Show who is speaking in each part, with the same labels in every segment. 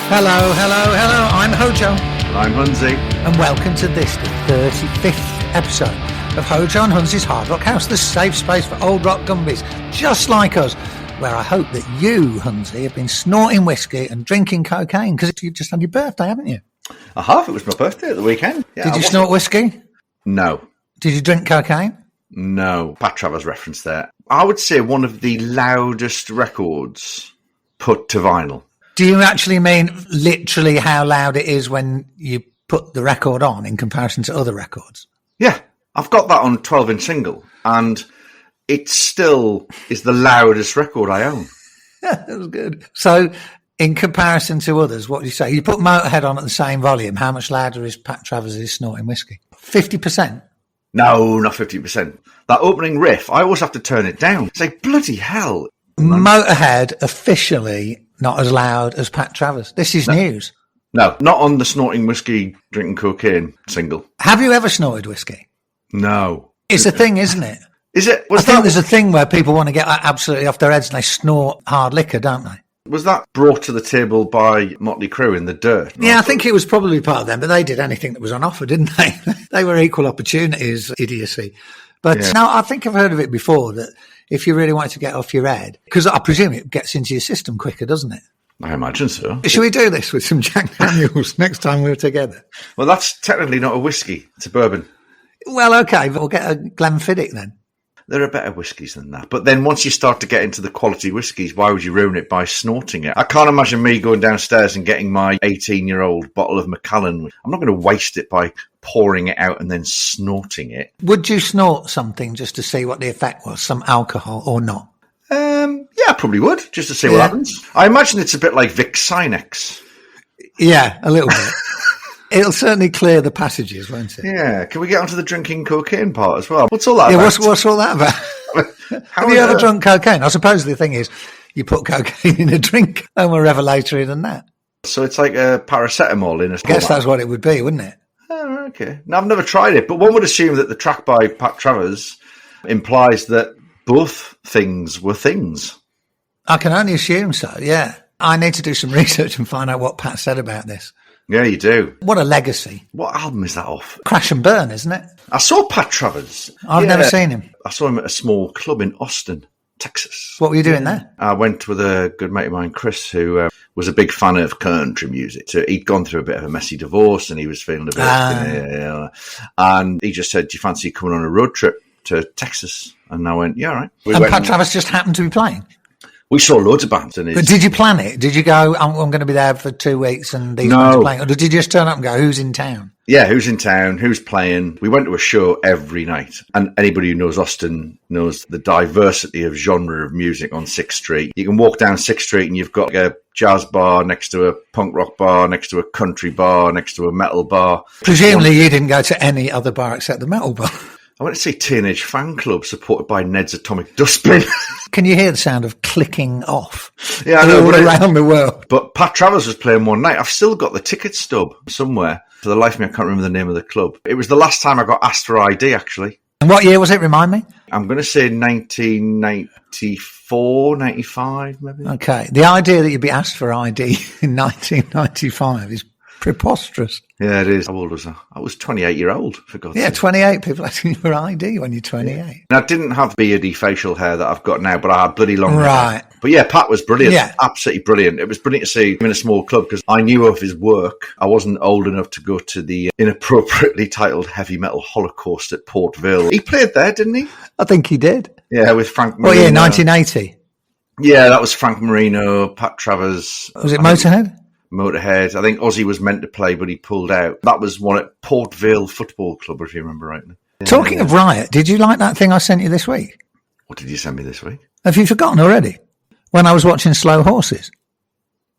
Speaker 1: Hello, I'm Hojo.
Speaker 2: And I'm Hunnsy.
Speaker 1: And welcome to this, the 35th episode of Hojo and Hunssy's Hard Rock House, the safe space for old rock gumbies, just like us, where I hope that you, Hunnsy, have been snorting whiskey and drinking cocaine, because you've just had your birthday, haven't you?
Speaker 2: I have. It was my birthday at the weekend. Yeah,
Speaker 1: Did you snort whiskey?
Speaker 2: No.
Speaker 1: Did you drink cocaine?
Speaker 2: No. Pat Travers reference there. I would say one of the loudest records put to vinyl.
Speaker 1: Do you actually mean literally how loud it is when you put the record on in comparison to other records?
Speaker 2: Yeah. I've got that on 12-inch single, and it still is the loudest record I own.
Speaker 1: That was good. So, in comparison to others, what do you say? You put Motorhead on at the same volume. How much louder is Pat Travers' snorting whiskey? 50%?
Speaker 2: No, not 50%. That opening riff, I always have to turn it down. It's like, bloody hell.
Speaker 1: Motorhead officially not as loud as Pat Travers. This is news.
Speaker 2: No, not on the Snorting Whiskey, Drinking Cocaine single.
Speaker 1: Have you ever snorted whiskey?
Speaker 2: No.
Speaker 1: It's a thing, isn't it?
Speaker 2: Is it?
Speaker 1: I think there's a thing where people want to get absolutely off their heads and they snort hard liquor, don't they?
Speaker 2: Was that brought to the table by Motley Crue in the dirt?
Speaker 1: Yeah, I think it was probably part of them, but they did anything that was on offer, didn't they? They were equal opportunities idiocy. But no, I think I've heard of it before, that if you really wanted to get off your head, because I presume it gets into your system quicker, doesn't it?
Speaker 2: I imagine so.
Speaker 1: Should we do this with some Jack Daniels next time we're together?
Speaker 2: Well, that's technically not a whiskey. It's a bourbon.
Speaker 1: Well, okay, but we'll get a Glenfiddich then.
Speaker 2: There are better whiskies than that. But then once you start to get into the quality whiskies, why would you ruin it by snorting it? I can't imagine me going downstairs and getting my 18-year-old bottle of Macallan. I'm not going to waste it by pouring it out and then snorting it.
Speaker 1: Would you snort something just to see what the effect was, some alcohol or not?
Speaker 2: Yeah, I probably would, just to see what happens. I imagine it's a bit like Vic Sinex.
Speaker 1: Yeah, a little bit. It'll certainly clear the passages, won't it?
Speaker 2: Yeah. Can we get onto the drinking cocaine part as well? What's all that about?
Speaker 1: What's all that about? Have you ever drunk cocaine? I suppose the thing is, you put cocaine in a drink, and we're revelatory than that.
Speaker 2: So it's like a paracetamol in a...
Speaker 1: I guess that's what it would be, wouldn't it?
Speaker 2: Oh, okay. Now, I've never tried it, but one would assume that the track by Pat Travers implies that both things were things.
Speaker 1: I can only assume so, yeah. I need to do some research and find out what Pat said about this.
Speaker 2: Yeah, you do.
Speaker 1: What a legacy.
Speaker 2: What album is that off?
Speaker 1: Crash and Burn, isn't it?
Speaker 2: I saw Pat Travers.
Speaker 1: I've never seen him.
Speaker 2: I saw him at a small club in Austin, Texas.
Speaker 1: What were you doing there?
Speaker 2: I went with a good mate of mine, Chris, who was a big fan of country music. So he'd gone through a bit of a messy divorce and he was feeling a bit... And he just said, do you fancy coming on a road trip to Texas? And I went, yeah, all right.
Speaker 1: And Pat Travers just happened to be playing?
Speaker 2: We saw loads of bands.
Speaker 1: But did you plan it? Did you go, I'm going to be there for 2 weeks and these bands are playing? Or did you just turn up and go, who's in town?
Speaker 2: Yeah, who's in town, who's playing. We went to a show every night. And anybody who knows Austin knows the diversity of genre of music on 6th Street. You can walk down 6th Street and you've got a jazz bar next to a punk rock bar, next to a country bar, next to a metal bar.
Speaker 1: Presumably you didn't go to any other bar except the metal bar.
Speaker 2: I went to see Teenage Fan Club supported by Ned's Atomic Dustbin.
Speaker 1: Can you hear the sound of clicking off?
Speaker 2: Yeah, I know.
Speaker 1: All around the world.
Speaker 2: But Pat Travers was playing one night. I've still got the ticket stub somewhere. For the life of me, I can't remember the name of the club. It was the last time I got asked for ID, actually.
Speaker 1: And what year was it? Remind me.
Speaker 2: I'm going to say 1994, 95, maybe.
Speaker 1: Okay. The idea that you'd be asked for ID in 1995 is preposterous.
Speaker 2: Yeah, it is. How old was I? I was 28-year-old, for God's sake.
Speaker 1: Yeah, 28. People asking for ID when you're 28.
Speaker 2: Yeah. And I didn't have beardy facial hair that I've got now, but I had bloody long hair.
Speaker 1: Right.
Speaker 2: But yeah, Pat was brilliant.
Speaker 1: Yeah.
Speaker 2: Absolutely brilliant. It was brilliant to see him in a small club because I knew of his work. I wasn't old enough to go to the inappropriately titled Heavy Metal Holocaust at Port Vale. He played there, didn't he?
Speaker 1: I think he did.
Speaker 2: Yeah, with Frank Marino.
Speaker 1: Oh, yeah, 1980.
Speaker 2: Yeah, that was Frank Marino, Pat Travers.
Speaker 1: Was it Motorhead?
Speaker 2: Motorhead. I think Ozzy was meant to play, but he pulled out. That was one at Port Vale Football Club, if you remember rightly.
Speaker 1: Talking of Riot, did you like that thing I sent you this week?
Speaker 2: What did you send me this week?
Speaker 1: Have you forgotten already? When I was watching Slow Horses.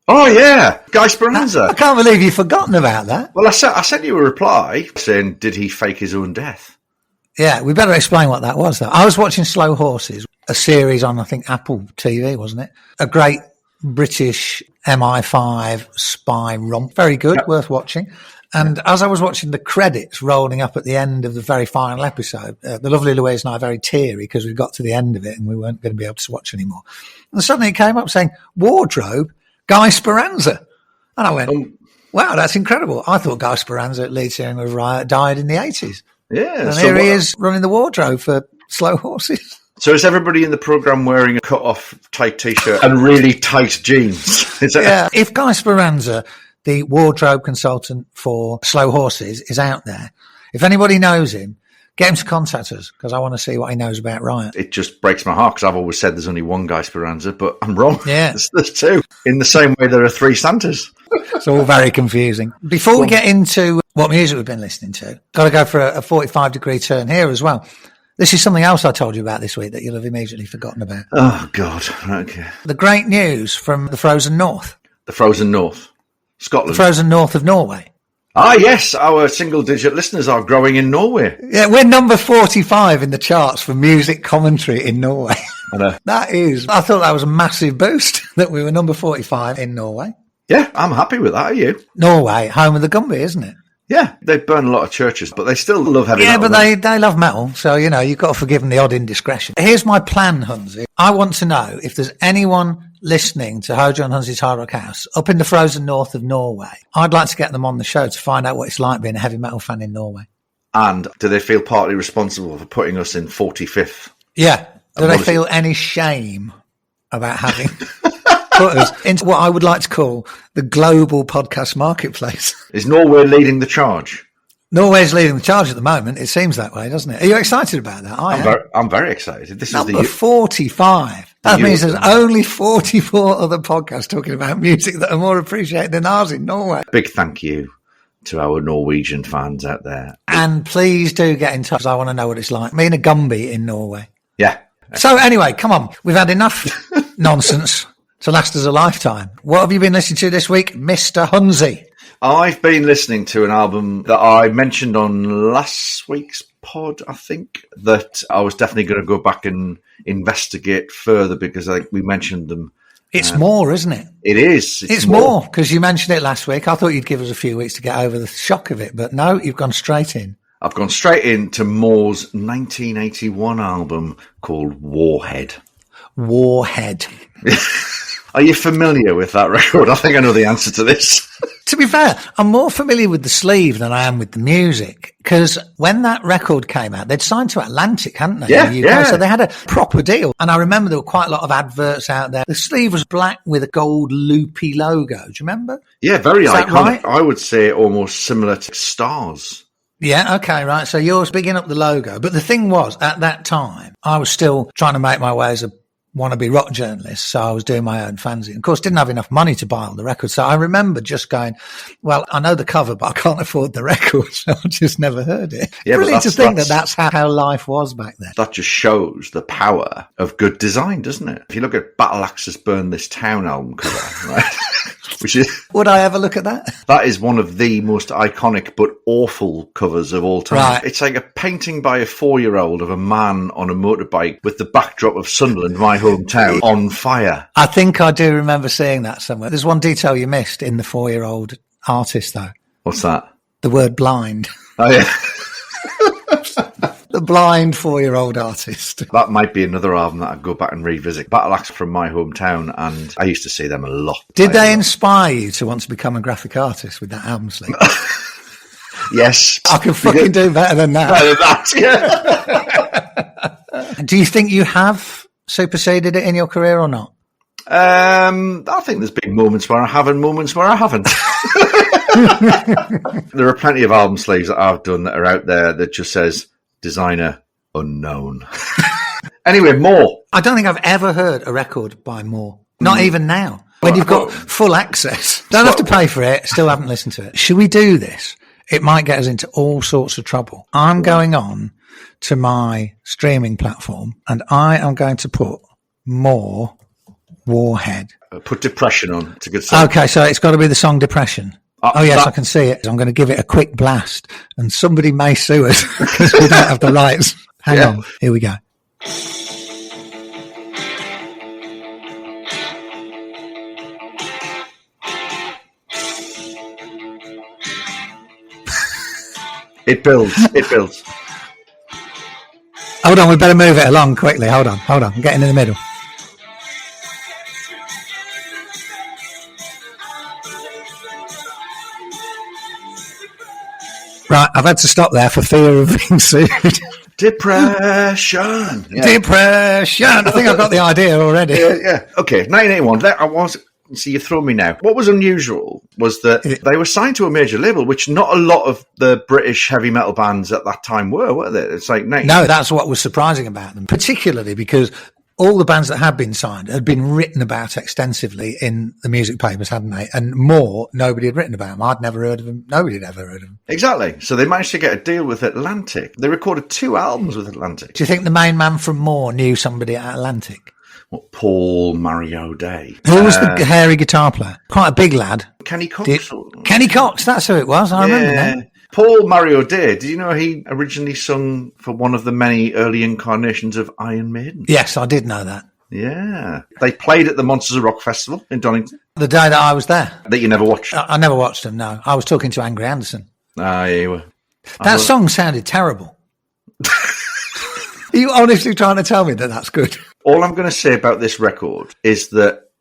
Speaker 2: Oh, yeah. Guy Speranza.
Speaker 1: I can't believe you've forgotten about that.
Speaker 2: Well, I sent you a reply saying, did he fake his own death?
Speaker 1: Yeah, we better explain what that was, though. I was watching Slow Horses, a series on, I think, Apple TV, wasn't it? A great British MI5 spy romp. Very good, worth watching. And as I was watching the credits rolling up at the end of the very final episode, the lovely Louise and I are very teary because we got to the end of it and we weren't going to be able to watch anymore. And suddenly it came up saying, wardrobe, Guy Speranza. And I went, wow, that's incredible. I thought Guy Speranza, lead singer of Riot, died in the 80s.
Speaker 2: Yeah.
Speaker 1: And here he is running the wardrobe for Slow Horses.
Speaker 2: So is everybody in the programme wearing a cut-off tight T-shirt and really tight jeans?
Speaker 1: Yeah. If Guy Speranza, the wardrobe consultant for Slow Horses, is out there, if anybody knows him, get him to contact us, because I want to see what he knows about Riot.
Speaker 2: It just breaks my heart, because I've always said there's only one Guy Speranza, but I'm wrong.
Speaker 1: Yeah.
Speaker 2: There's two. In the same way there are three Santas.
Speaker 1: It's all very confusing. Before we get into what music we've been listening to, got to go for a 45-degree turn here as well. This is something else I told you about this week that you'll have immediately forgotten about.
Speaker 2: Oh, God. Okay.
Speaker 1: The great news from the frozen north.
Speaker 2: The frozen north. Scotland.
Speaker 1: The frozen north of Norway.
Speaker 2: Ah, yes. Our single-digit listeners are growing in Norway.
Speaker 1: Yeah, we're number 45 in the charts for music commentary in Norway. That is, I thought that was a massive boost that we were number 45 in Norway.
Speaker 2: Yeah, I'm happy with that. Are you?
Speaker 1: Norway, home of the Gumby, isn't it?
Speaker 2: Yeah, they burn a lot of churches, but they still love heavy metal.
Speaker 1: Yeah, but they love metal, so, you've got to forgive them the odd indiscretion. Here's my plan, Hunnsy. I want to know if there's anyone listening to Hojo and Hunssy's Hard Rock House up in the frozen north of Norway. I'd like to get them on the show to find out what it's like being a heavy metal fan in Norway.
Speaker 2: And do they feel partly responsible for putting us in 45th?
Speaker 1: Yeah. Do they feel any shame about having put us into what I would like to call the global podcast marketplace?
Speaker 2: Is Norway leading the charge?
Speaker 1: Norway's leading the charge at the moment. It seems that way, doesn't it? Are you excited about that?
Speaker 2: I'm very excited. This
Speaker 1: Number
Speaker 2: is
Speaker 1: 45. That means there's only 44 other podcasts talking about music that are more appreciated than ours in Norway.
Speaker 2: Big thank you to our Norwegian fans out there.
Speaker 1: And please do get in touch. I want to know what it's like being a Gumby in Norway.
Speaker 2: Yeah.
Speaker 1: So anyway, come on. We've had enough nonsense to last us a lifetime. What have you been listening to this week, Mr. Hunnsy?
Speaker 2: I've been listening to an album that I mentioned on last week's pod, I think, that I was definitely going to go back and investigate further, because I think we mentioned them.
Speaker 1: It's more, isn't it?
Speaker 2: It is.
Speaker 1: It's more, because you mentioned it last week. I thought you'd give us a few weeks to get over the shock of it, but no, you've gone straight in.
Speaker 2: I've gone straight into Moore's 1981 album called Warhead.
Speaker 1: Warhead.
Speaker 2: Are you familiar with that record? I think I know the answer to this.
Speaker 1: To be fair, I'm more familiar with the sleeve than I am with the music, because when that record came out, they'd signed to Atlantic, hadn't they?
Speaker 2: Yeah,
Speaker 1: in the UK,
Speaker 2: yeah.
Speaker 1: So they had a proper deal. And I remember there were quite a lot of adverts out there. The sleeve was black with a gold loopy logo. Do you remember?
Speaker 2: Yeah, very
Speaker 1: Is
Speaker 2: iconic.
Speaker 1: that right?
Speaker 2: I would say almost similar to Stars.
Speaker 1: Yeah, okay, right. So yours bigging up the logo. But the thing was, at that time, I was still trying to make my way as a wannabe rock journalist, so I was doing my own fanzine. Of course, didn't have enough money to buy all the records, so I remember just going, well, I know the cover, but I can't afford the record, so I just never heard it.
Speaker 2: Yeah,
Speaker 1: Brilliant to think that's how life was back then.
Speaker 2: That just shows the power of good design, doesn't it? If you look at Battle Axe's Burn This Town album cover, right? Which is,
Speaker 1: would I ever look at that?
Speaker 2: That is one of the most iconic but awful covers of all time.
Speaker 1: Right.
Speaker 2: It's like a painting by a 4-year-old of a man on a motorbike with the backdrop of Sunderland, my hometown, on fire.
Speaker 1: I think I do remember seeing that somewhere. There's one detail you missed in the 4-year-old artist, though.
Speaker 2: What's that?
Speaker 1: The word blind.
Speaker 2: Oh, yeah.
Speaker 1: The blind 4-year-old artist.
Speaker 2: That might be another album that I'd go back and revisit. Battle Axe from my hometown, and I used to see them a lot.
Speaker 1: Did they inspire you to want to become a graphic artist with that album sleeve?
Speaker 2: Yes.
Speaker 1: I can fucking do better than that.
Speaker 2: Better than that, yeah.
Speaker 1: Do you think you have superseded it in your career or not?
Speaker 2: I think there's been moments where I have and moments where I haven't. There are plenty of album sleeves that I've done that are out there that just says designer unknown. Anyway, Moore.
Speaker 1: I don't think I've ever heard a record by Moore. Not even now. When you've got full access. Don't have to pay for it. Still haven't listened to it. Should we do this? It might get us into all sorts of trouble. I'm going on to my streaming platform and I am going to put Moore Warhead.
Speaker 2: Put Depression on. It's a good song.
Speaker 1: Okay, so it's got to be the song Depression. Oh, yes, I can see it. I'm going to give it a quick blast and somebody may sue us because we don't have the rights. Hang on. Here we go.
Speaker 2: It builds. It builds.
Speaker 1: Hold on, we better move it along quickly. Hold on. I'm getting in the middle. Right, I've had to stop there for fear of being sued.
Speaker 2: Depression. Yeah.
Speaker 1: Depression. I think I've got the idea already.
Speaker 2: Yeah. Okay, 1981. See, you throw me now. What was unusual was that they were signed to a major label, which not a lot of the British heavy metal bands at that time were they? It's like
Speaker 1: No, that's what was surprising about them, particularly because all the bands that had been signed had been written about extensively in the music papers, hadn't they? And more, nobody had written about them. I'd never heard of them. Nobody had ever heard of them.
Speaker 2: Exactly. So they managed to get a deal with Atlantic. They recorded 2 albums with Atlantic.
Speaker 1: Do you think the main man from More knew somebody at Atlantic?
Speaker 2: What, Paul Mario Day?
Speaker 1: Who was the hairy guitar player? Quite a big lad.
Speaker 2: Kenny Cox.
Speaker 1: Kenny Cox, that's who it was. I remember that.
Speaker 2: Paul Mario Day. Did you know he originally sung for one of the many early incarnations of Iron Maiden?
Speaker 1: Yes, I did know that.
Speaker 2: Yeah. They played at the Monsters of Rock Festival in Donington.
Speaker 1: The day that I was there.
Speaker 2: That you never watched?
Speaker 1: I never watched them, no. I was talking to Angry Anderson.
Speaker 2: Ah, yeah, you were.
Speaker 1: That song sounded terrible. Are you honestly trying to tell me that that's good?
Speaker 2: All I'm going to say about this record is that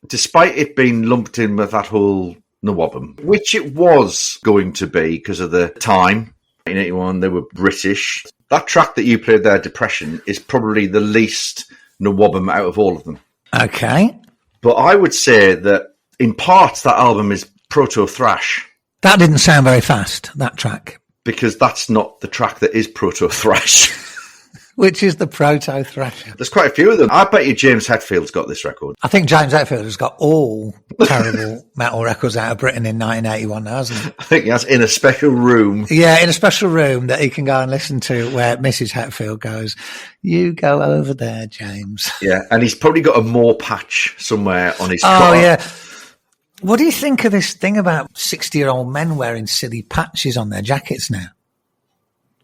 Speaker 2: despite it being lumped in with that whole NWOBHM, which it was going to be because of the time, in 1981, they were British. That track that you played there, Depression, is probably the least NWOBHM out of all of them.
Speaker 1: Okay.
Speaker 2: But I would say that in parts that album is proto-thrash.
Speaker 1: That didn't sound very fast, that track.
Speaker 2: Because that's not the track that is proto-thrash.
Speaker 1: Which is the proto-thrasher.
Speaker 2: There's quite a few of them. I bet you James Hetfield's got this record.
Speaker 1: I think James Hetfield has got all terrible metal records out of Britain in 1981, hasn't he?
Speaker 2: I think that's in a special room.
Speaker 1: Yeah, in a special room that he can go and listen to where Mrs. Hetfield goes, "You go over there, James."
Speaker 2: Yeah, and he's probably got a more patch somewhere on his
Speaker 1: car.
Speaker 2: Oh,
Speaker 1: yeah. What do you think of this thing about 60-year-old men wearing silly patches on their jackets now?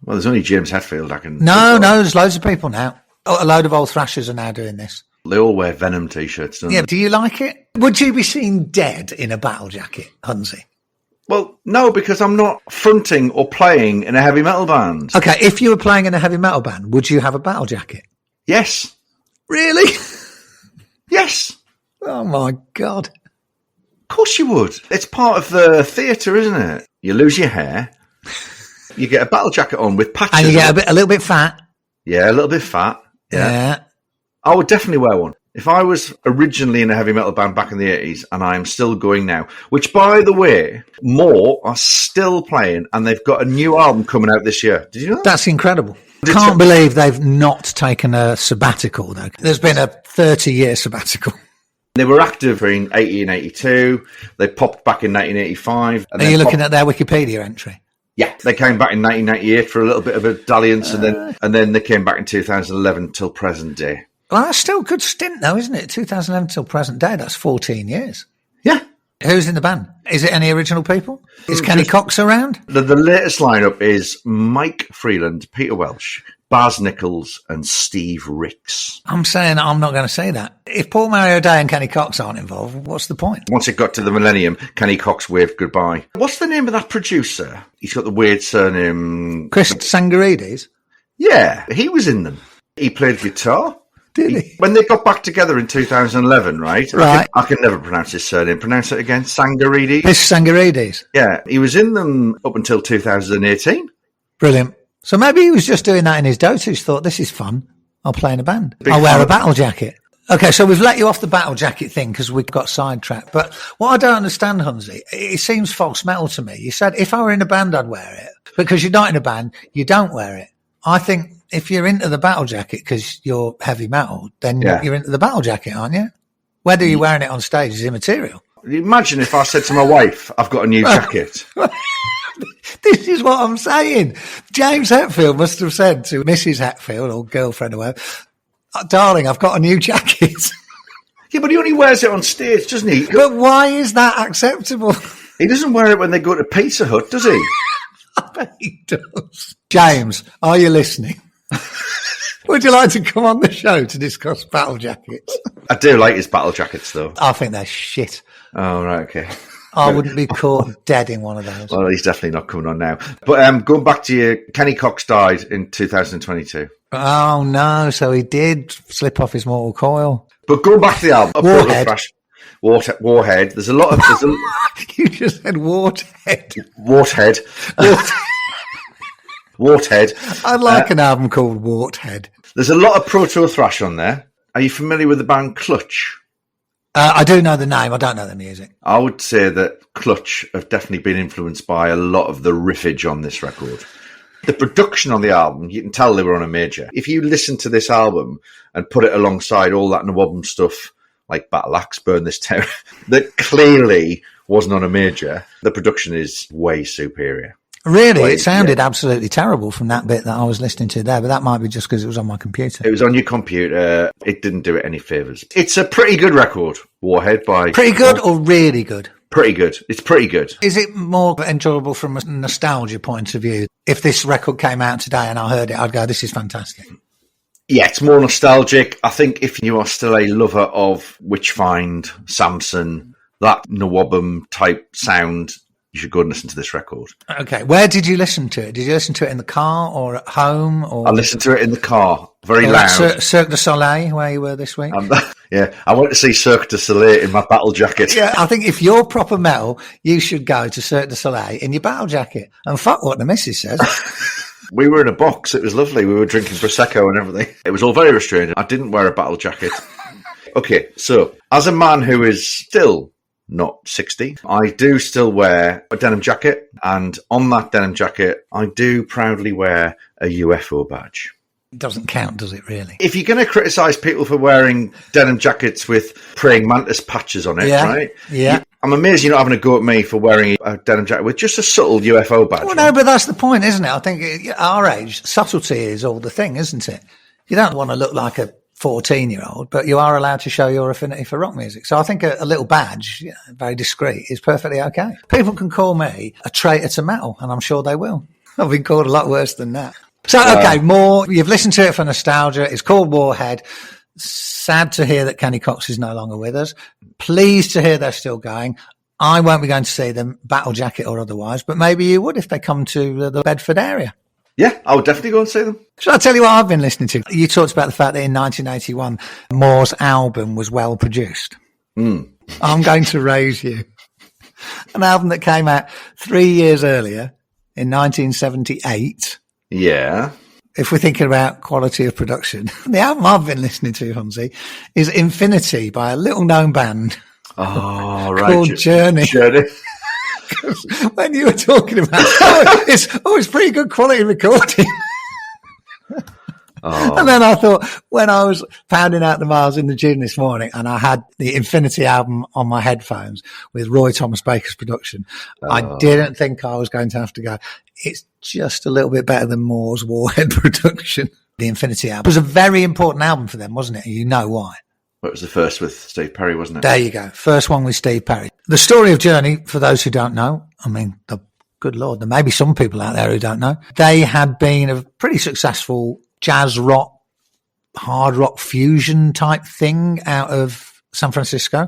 Speaker 2: Well, there's only James Hetfield I can...
Speaker 1: No, there's loads of people now. A load of old thrashers are now doing this.
Speaker 2: They all wear Venom T-shirts, don't they?
Speaker 1: Yeah, do you like it? Would you be seen dead in a battle jacket, Hunnsy?
Speaker 2: Well, no, because I'm not fronting or playing in a heavy metal band.
Speaker 1: Okay, if you were playing in a heavy metal band, would you have a battle jacket?
Speaker 2: Yes.
Speaker 1: Really?
Speaker 2: Yes.
Speaker 1: Oh, my God.
Speaker 2: Of course you would. It's part of the theatre, isn't it? You lose your hair... You get a battle jacket on with patches.
Speaker 1: And you get a little bit fat.
Speaker 2: Yeah, a little bit fat.
Speaker 1: Yeah.
Speaker 2: I would definitely wear one. If I was originally in a heavy metal band back in the 80s, and I am still going now, which, by the way, More are still playing, and they've got a new album coming out this year. Did you know that?
Speaker 1: That's incredible. Can't believe they've not taken a sabbatical, though. There's been a 30-year sabbatical.
Speaker 2: They were active in 80 and 82. They popped back in 1985.
Speaker 1: Are you looking at their Wikipedia entry?
Speaker 2: Yeah, they came back in 1998 for a little bit of a dalliance, and then they came back in 2011 till present day.
Speaker 1: Well, that's still a good stint, though, isn't it? 2011 till present day, that's 14 years.
Speaker 2: Yeah.
Speaker 1: Who's in the band? Is it any original people? Is Kenny Cox around?
Speaker 2: The latest lineup is Mike Freeland, Peter Welch, Baz Nichols, and Steve Ricks.
Speaker 1: I'm saying I'm not going to say that. If Paul Mario Day and Kenny Cox aren't involved, what's the point?
Speaker 2: Once it got to the millennium, Kenny Cox waved goodbye. What's the name of that producer? He's got the weird surname.
Speaker 1: Chris Sangarides?
Speaker 2: Yeah, he was in them. He played guitar.
Speaker 1: Did he?
Speaker 2: When they got back together in 2011, right? I can never pronounce his surname. Pronounce it again. Sangarides?
Speaker 1: Chris Sangarides?
Speaker 2: Yeah, he was in them up until 2018.
Speaker 1: Brilliant. So maybe he was just doing that in his dotage, thought, this is fun. I'll play in a band. I'll wear a battle jacket. Okay, so we've let you off the battle jacket thing because we got sidetracked. But what I don't understand, Hunnsy, it seems false metal to me. You said if I were in a band, I'd wear it. Because you're not in a band, you don't wear it. I think if you're into the battle jacket because you're heavy metal, then you're into the battle jacket, aren't you? Whether you're wearing it on stage is immaterial.
Speaker 2: Imagine if I said to my wife, I've got a new jacket.
Speaker 1: This is what I'm saying. James Hetfield must have said to Mrs. Hetfield, or girlfriend or whatever, darling, I've got a new jacket.
Speaker 2: Yeah, but he only wears it on stage, doesn't he?
Speaker 1: But why is that acceptable?
Speaker 2: He doesn't wear it when they go to Pizza Hut, does he?
Speaker 1: I bet he does. James, are you listening? Would you like to come on the show to discuss battle jackets?
Speaker 2: I do like his battle jackets, though.
Speaker 1: I think they're shit.
Speaker 2: Oh, right, okay.
Speaker 1: I wouldn't be caught dead in one of those.
Speaker 2: Well, he's definitely not coming on now. But going back to you, Kenny Cox died in 2022.
Speaker 1: Oh, no. So he did slip off his mortal coil.
Speaker 2: But going back to the album. Warhead. There's a lot of...
Speaker 1: You just said Warhead.
Speaker 2: Warhead. Warhead.
Speaker 1: I'd like an album called Warhead.
Speaker 2: There's a lot of proto thrash on there. Are you familiar with the band Clutch?
Speaker 1: I do know the name. I don't know the music.
Speaker 2: I would say that Clutch have definitely been influenced by a lot of the riffage on this record. The production on the album, you can tell they were on a major. If you listen to this album and put it alongside all that NWOBHM stuff, like Battle Axe, Burn This Town, that clearly wasn't on a major, the production is way superior.
Speaker 1: Really? It sounded absolutely terrible from that bit that I was listening to there, but that might be just because it was on my computer.
Speaker 2: It was on your computer. It didn't do it any favours. It's a pretty good record, Warhead.
Speaker 1: Pretty good or really good?
Speaker 2: Pretty good. It's pretty good.
Speaker 1: Is it more enjoyable from a nostalgia point of view? If this record came out today and I heard it, I'd go, this is fantastic.
Speaker 2: Yeah, it's more nostalgic. I think if you are still a lover of Witchfind, Samson, that NWOBHM type sound, you should go and listen to this record. Okay.
Speaker 1: Where did you listen to it? Did you listen to it in the car or at home? Or
Speaker 2: I listened to it in the car, very loud.
Speaker 1: Cirque du Soleil, where you were this week?
Speaker 2: Yeah, I went to see Cirque du Soleil in my battle jacket.
Speaker 1: Yeah, I think if you're proper metal, you should go to Cirque du Soleil in your battle jacket. And fuck what the missus says.
Speaker 2: We were in a box. It was lovely. We were drinking Prosecco and everything. It was all very restrained. I didn't wear a battle jacket. Okay, so as a man who is still not 60, I do still wear a denim jacket. And on that denim jacket, I do proudly wear a UFO badge.
Speaker 1: It doesn't count, does it, really?
Speaker 2: If you're going to criticise people for wearing denim jackets with praying mantis patches on it, right?
Speaker 1: Yeah.
Speaker 2: I'm amazed you're not having a go at me for wearing a denim jacket with just a subtle UFO badge.
Speaker 1: Well, no, but that's the point, isn't it? I think at our age, subtlety is all the thing, isn't it? You don't want to look like a 14-year-old, but you are allowed to show your affinity for rock music. So I think a little badge, very discreet, is perfectly okay. People can call me a traitor to metal, and I'm sure they will. I've been called a lot worse than that. So, okay, you've listened to it for nostalgia. It's called Warhead. Sad to hear that Kenny Cox is no longer with us. Pleased to hear they're still going. I won't be going to see them, battle jacket or otherwise, but maybe you would if they come to the Bedford area.
Speaker 2: Yeah, I would definitely go and see them.
Speaker 1: Shall I tell you what I've been listening to? You talked about the fact that in 1981, Moore's album was well produced. I'm going to raise you. An album that came out 3 years earlier in 1978.
Speaker 2: Yeah.
Speaker 1: If we're thinking about quality of production, the album I've been listening to, Hunnsy, is Infinity by a little known band called Journey. When you were talking about it's pretty good quality recording. And then I thought, when I was pounding out the miles in the gym this morning and I had the Infinity album on my headphones with Roy Thomas Baker's production, I didn't think I was going to have to go, it's just a little bit better than Moore's Warhead production. The Infinity album was a very important album for them, wasn't it? You know why.
Speaker 2: It was the first with Steve Perry, wasn't it?
Speaker 1: There you go. First one with Steve Perry. The story of Journey, for those who don't know, I mean, good Lord, there may be some people out there who don't know. They had been a pretty successful jazz rock, hard rock fusion type thing out of San Francisco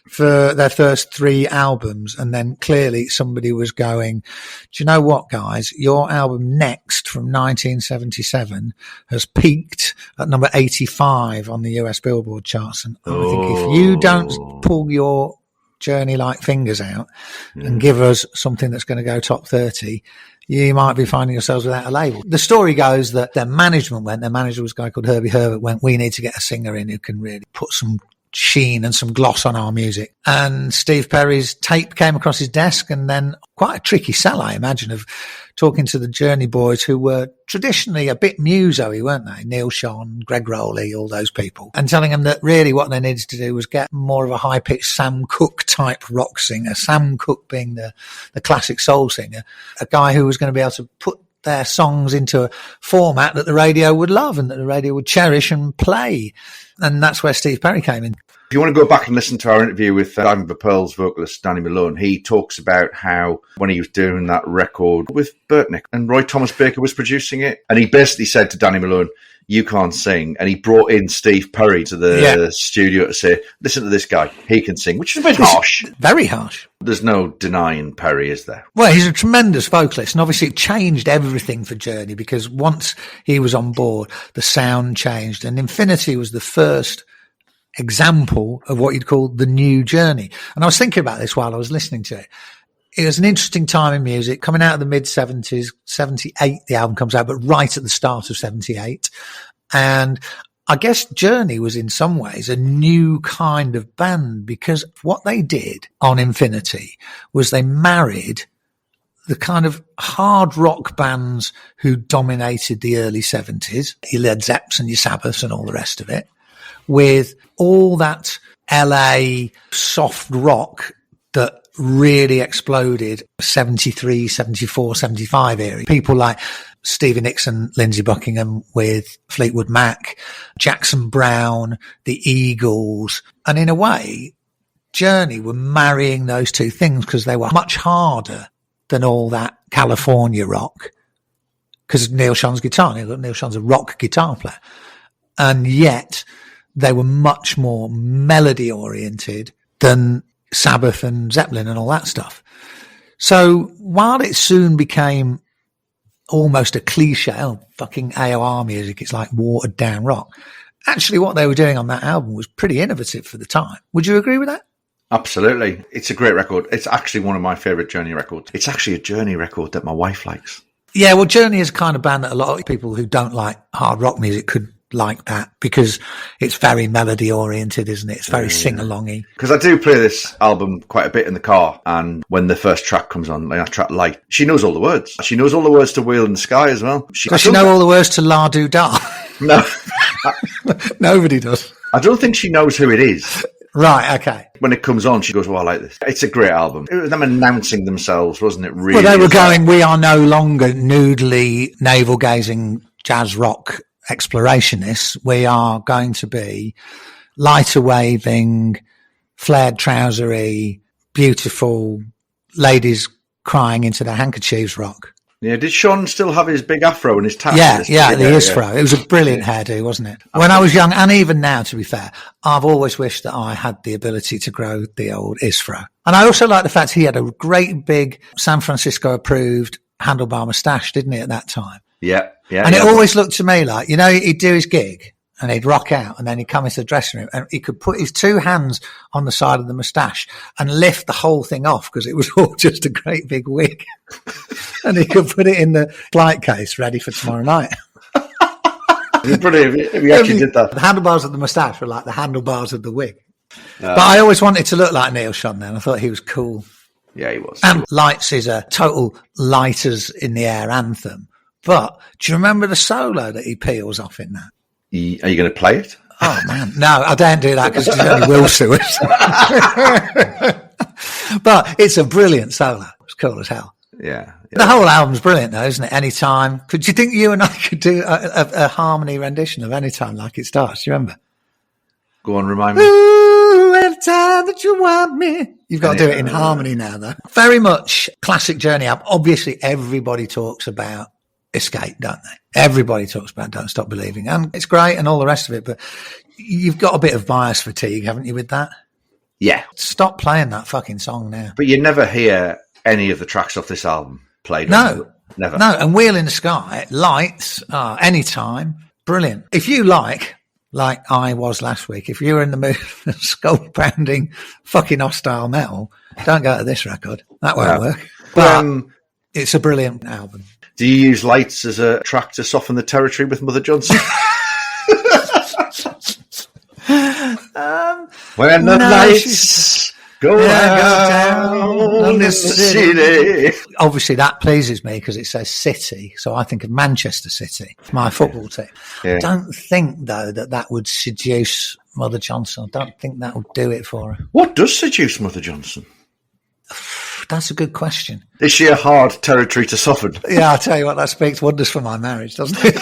Speaker 1: for their first 3 albums. And then clearly somebody was going, do you know what, guys? Your album Next from 1977 has peaked at number 85 on the US Billboard charts. And I think if you don't pull your Journey-like fingers out and give us something that's going to go top 30, you might be finding yourselves without a label. The story goes that their manager was a guy called Herbie Herbert, went, we need to get a singer in who can really put some sheen and some gloss on our music. And Steve Perry's tape came across his desk, and then quite a tricky sell, I imagine, of talking to the Journey boys, who were traditionally a bit muso-y, weren't they? Neil Schon, Greg Rowley, all those people, and telling them that really what they needed to do was get more of a high-pitched Sam Cooke type rock singer, Sam Cooke being the classic soul singer, a guy who was going to be able to put their songs into a format that the radio would love and that the radio would cherish and play. And that's where Steve Perry came in.
Speaker 2: If you want to go back and listen to our interview with Diamond the Pearl's vocalist Danny Malone, he talks about how when he was doing that record with Burtnick and Roy Thomas Baker was producing it, and he basically said to Danny Malone, you can't sing. And he brought in Steve Perry to the studio to say, listen to this guy, he can sing, which is a bit harsh.
Speaker 1: Very harsh.
Speaker 2: There's no denying Perry, is there?
Speaker 1: Well, he's a tremendous vocalist, and obviously it changed everything for Journey, because once he was on board, the sound changed, and Infinity was the first example of what you'd call the new Journey. And I was thinking about this while I was listening to it. it was an interesting time in music, coming out of the mid-70s, 78 the album comes out, but right at the start of 78. And I guess Journey was in some ways a new kind of band, because what they did on Infinity was they married the kind of hard rock bands who dominated the early 70s, your Led Zeppelin and your Sabbaths and all the rest of it, with all that LA soft rock that really exploded 73, 74, 75 era. People like Stevie Nicks and Lindsey Buckingham with Fleetwood Mac, Jackson Browne, the Eagles. And in a way, Journey were marrying those two things because they were much harder than all that California rock. Because Neil Sean's guitar, Neil Sean's a rock guitar player. And yet they were much more melody oriented than Sabbath and Zeppelin and all that stuff. So while it soon became almost a cliche, oh, fucking AOR music, it's like watered down rock. Actually, what they were doing on that album was pretty innovative for the time. Would you agree with that?
Speaker 2: Absolutely. It's a great record. It's actually one of my favourite Journey records. It's actually a Journey record that my wife likes. Yeah,
Speaker 1: well, Journey is a kind of band that a lot of people who don't like hard rock music could like that, because it's very melody oriented, isn't it? It's very sing-alongy.
Speaker 2: Because I do play this album quite a bit in the car, and when the first track comes on, like that track Light, she knows all the words. She knows all the words to Wheel in the Sky as well.
Speaker 1: Does she know all the words to La Do Da?
Speaker 2: No.
Speaker 1: Nobody does.
Speaker 2: I don't think she knows who it is.
Speaker 1: Right, okay.
Speaker 2: When it comes on, she goes, "Oh, I like this." It's a great album. It was them announcing themselves, wasn't it? Really?
Speaker 1: Well, they were going, "We are no longer noodly, navel-gazing jazz rock explorationists. We are going to be lighter waving, flared trousery, beautiful ladies crying into their handkerchiefs rock."
Speaker 2: Yeah, did Sean still have his big afro and his tattoo?
Speaker 1: Yeah, the isfro. It was a brilliant hairdo, wasn't it? Absolutely. When I was young, and even now, to be fair, I've always wished that I had the ability to grow the old isfro. And I also like the fact he had a great big San Francisco approved handlebar moustache, didn't he, at that time?
Speaker 2: Yeah.
Speaker 1: And it always looked to me like, he'd do his gig and he'd rock out, and then he'd come into the dressing room and he could put his two hands on the side of the moustache and lift the whole thing off, because it was all just a great big wig. And he could put it in the flight case ready for tomorrow night.
Speaker 2: It's brilliant if he actually did that.
Speaker 1: The handlebars of the moustache were like the handlebars of the wig. But I always wanted to look like Neil Sean then. I thought he was cool.
Speaker 2: Yeah, he was.
Speaker 1: And Lights is a total lighters in the air anthem. But do you remember the solo that he peels off in that?
Speaker 2: Are you going to play it?
Speaker 1: Oh, man. No, I don't do that because he only will sue us. But it's a brilliant solo. It's cool as hell.
Speaker 2: Yeah.
Speaker 1: The whole album's brilliant, though, isn't it? Anytime. Do you think you and I could do a harmony rendition of Anytime Like It Starts? Do you remember?
Speaker 2: Go on, remind me.
Speaker 1: Ooh, anytime that you want me. You've got to do it in harmony now, though. Very much classic Journey album. Obviously, everybody talks about Escape, don't they? Everybody talks about Don't Stop Believing, and it's great and all the rest of it, but you've got a bit of bias fatigue, haven't you, with that?
Speaker 2: Yeah.
Speaker 1: Stop playing that fucking song now.
Speaker 2: But you never hear any of the tracks off this album played.
Speaker 1: No.
Speaker 2: Never.
Speaker 1: No, and Wheel in the Sky, Lights, Anytime, brilliant. If you like I was last week, if you're in the mood for skull-pounding fucking hostile metal, don't go to this record. That won't work. But it's a brilliant album.
Speaker 2: Do you use Lights as a track to soften the territory with Mother Johnson? When the lights go down in the city.
Speaker 1: Obviously, that pleases me because it says City, so I think of Manchester City, my football team. Yeah. I don't think, though, that would seduce Mother Johnson. I don't think that would do it for her.
Speaker 2: What does seduce Mother Johnson?
Speaker 1: That's a good question.
Speaker 2: Is she a hard territory to soften?
Speaker 1: Yeah, I'll tell you what, that speaks wonders for my marriage, doesn't it?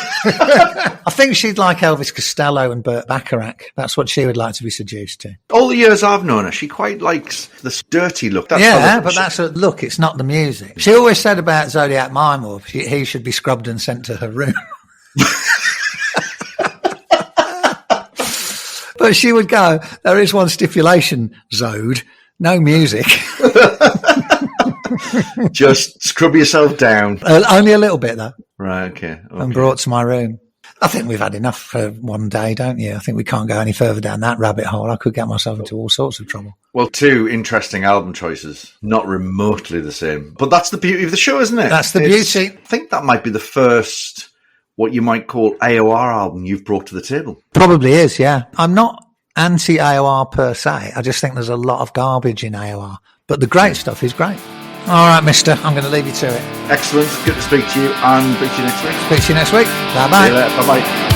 Speaker 1: I think she'd like Elvis Costello and Burt Bacharach. That's what she would like to be seduced to.
Speaker 2: All the years I've known her, she quite likes this dirty look. That's
Speaker 1: that's a look. It's not the music. She always said about Zodiac Mimor, he should be scrubbed and sent to her room. But she would go, there is one stipulation, Zode, no music.
Speaker 2: Just scrub yourself down.
Speaker 1: Only a little bit, though.
Speaker 2: Right, okay.
Speaker 1: And brought to my room. I think we've had enough for one day, don't you? I think we can't go any further down that rabbit hole. I could get myself into all sorts of trouble.
Speaker 2: Well, 2 interesting album choices, not remotely the same. But that's the beauty of the show, isn't it?
Speaker 1: That's the beauty.
Speaker 2: I think that might be the first, what you might call AOR album you've brought to the table.
Speaker 1: Probably is, yeah. I'm not anti-AOR per se. I just think there's a lot of garbage in AOR. But the great stuff is great. All right, mister, I'm going to leave you to it.
Speaker 2: Excellent. Good to speak to you, and speak to you next week.
Speaker 1: Speak to you next week. Bye-bye.
Speaker 2: See you later. Bye-bye.